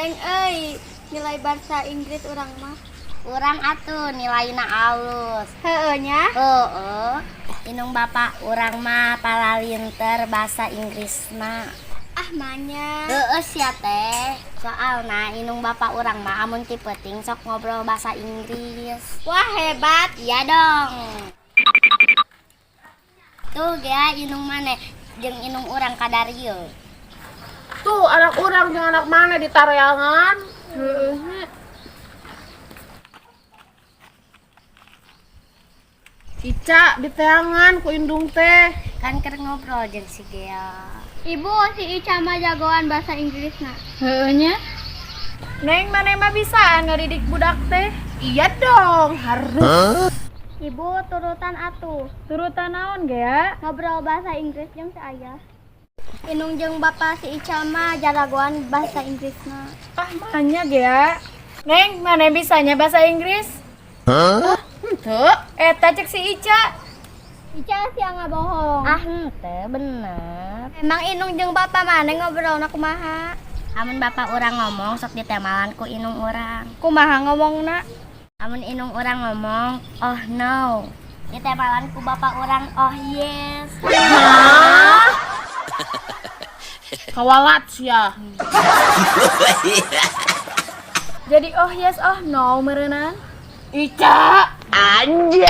Neng nilai bahasa Inggris orang mah. Urang atuh nilainya alus. Heueuh nya. Inung bapak urang mah palalinter bahasa Inggrisna. Ah manya. Sia teh. Soalna inung bapak urang mah amun ti peuting sok ngobrol bahasa Inggris. Wah hebat. Iya dong. Tuh gea inung maneh jeung inung urang kadarieu. Tuh anak orang jeung anak mana di tareangan. Ica di teangan ku indung teh. Kan keur ngobrol jeung si Gea. Ibu si Ica mah jagoan bahasa Inggrisna. Heueuh nya. Neng mana mah bisa ngadidik budak teh? Iya dong, harus. Ibu turutan atuh. Turutan naon Gea? Ngobrol bahasa Inggris jeung si Ayah. Inung jeung bapak si Ica mah jagoan bahasa Inggrisna. Ah mahanya Gea. Neng mana bisanya bahasa Inggris? Tuh, eta cek si Ica. Ica sih nggak bohong. Ah henteu bener. Emang Inung jeung bapak mana ngobrolna kumaha? Amun bapak urang ngomong sok ditemalan ku inung urang. Kumaha ngomongna? Amun inung urang ngomong, oh no. Ditemalan ku bapak urang, oh yes. Kawalat ya. Jadi oh yes oh no merenang. Ica Anjay.